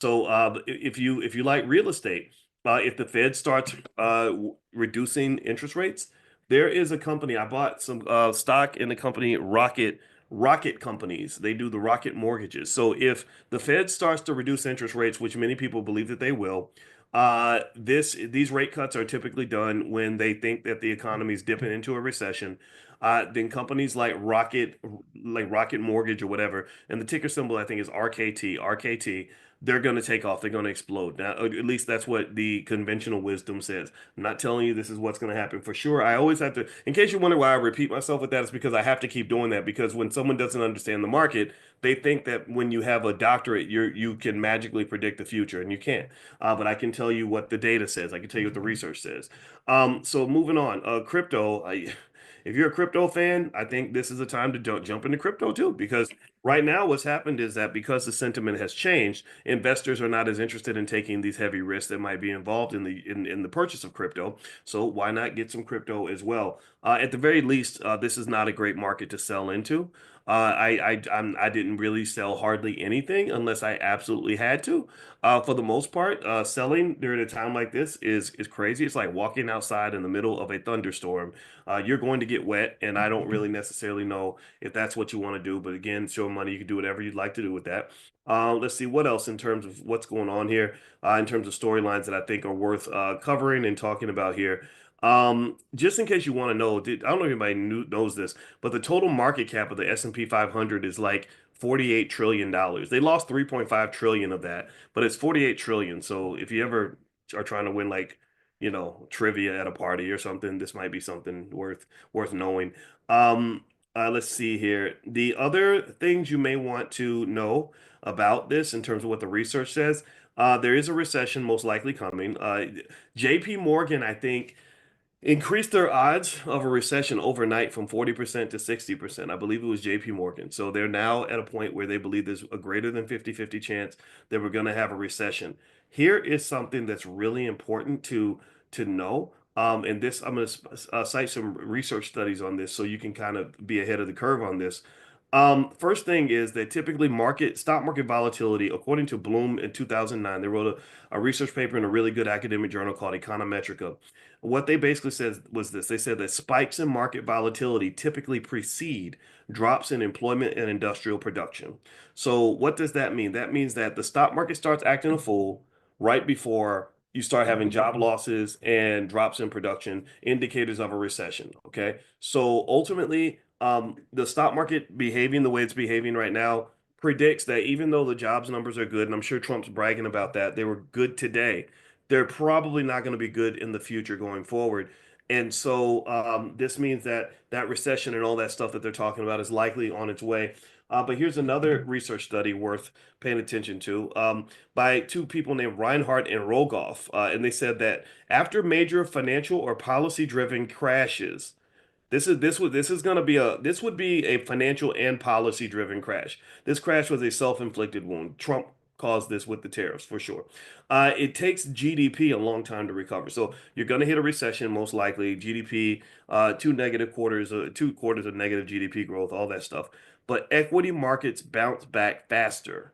So if you like real estate, if the Fed starts reducing interest rates, there is a company I bought some stock in the company Rocket Companies. They do the rocket mortgages. So if the Fed starts to reduce interest rates, which many people believe that they will, these rate cuts are typically done when they think that the economy is dipping into a recession. Then companies like Rocket Mortgage or whatever, and the ticker symbol I think is RKT, they're going to take off. They're going to explode. Now, at least that's what the conventional wisdom says. I'm not telling you this is what's going to happen for sure. I always have to, in case you wonder why I repeat myself with that, it's because I have to keep doing that because when someone doesn't understand the market, they think that when you have a doctorate, you can magically predict the future, and you can't. But I can tell you what the data says. I can tell you what the research says. So moving on, crypto. If you're a crypto fan, I think this is the time to jump into crypto too, because right now what's happened is that because the sentiment has changed, investors are not as interested in taking these heavy risks that might be involved in the purchase of crypto. So why not get some crypto as well? At the very least, this is not a great market to sell into. I didn't really sell hardly anything unless I absolutely had to. For the most part, selling during a time like this is crazy. It's like walking outside in the middle of a thunderstorm. You're going to get wet, and I don't really necessarily know if that's what you want to do. But again, show money, you can do whatever you'd like to do with that. Let's see what else in terms of what's going on here, in terms of storylines that I think are worth covering and talking about here. Just in case you want to know, I don't know if anybody knows this, but the total market cap of the S&P 500 is like $48 trillion. They lost 3.5 trillion of that, but it's 48 trillion. So if you ever are trying to win like, trivia at a party or something, this might be something worth knowing. Let's see here. The other things you may want to know about this in terms of what the research says, there is a recession most likely coming. JP Morgan, I think, increased their odds of a recession overnight from 40% to 60%. I believe it was JP Morgan. So they're now at a point where they believe there's a greater than 50-50 chance that we're going to have a recession. Here is something that's really important to know. And this, I'm going to cite some research studies on this so you can kind of be ahead of the curve on this. First thing is that typically stock market volatility, according to Bloom in 2009, they wrote a research paper in a really good academic journal called Econometrica. What they basically said was this. They said that spikes in market volatility typically precede drops in employment and industrial production. So what does that mean? That means that the stock market starts acting a fool right before you start having job losses and drops in production, indicators of a recession. Okay. So ultimately, the stock market behaving the way it's behaving right now predicts that even though the jobs numbers are good, and I'm sure Trump's bragging about that, they were good today, they're probably not going to be good in the future going forward. And so this means that that recession and all that stuff that they're talking about is likely on its way. But here's another research study worth paying attention to, by two people named Reinhardt and Rogoff. And they said that after major financial or policy-driven crashes, this would be a financial and policy driven crash. This crash was a self-inflicted wound. Trump caused this with the tariffs for sure. It takes GDP a long time to recover. So you're going to hit a recession most likely. GDP, two quarters of negative GDP growth, all that stuff. But equity markets bounce back faster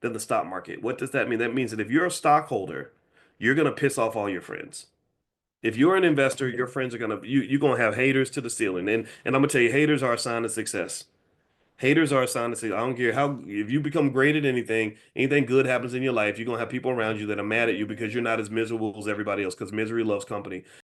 than the stock market. What does that mean? That means that if you're a stockholder, you're going to piss off all your friends. If you're an investor, your friends are you're gonna have haters to the ceiling. And I'm gonna tell you, haters are a sign of success. Haters are a sign of success. I don't care how if you become great at anything, anything good happens in your life, you're gonna have people around you that are mad at you because you're not as miserable as everybody else, because misery loves company.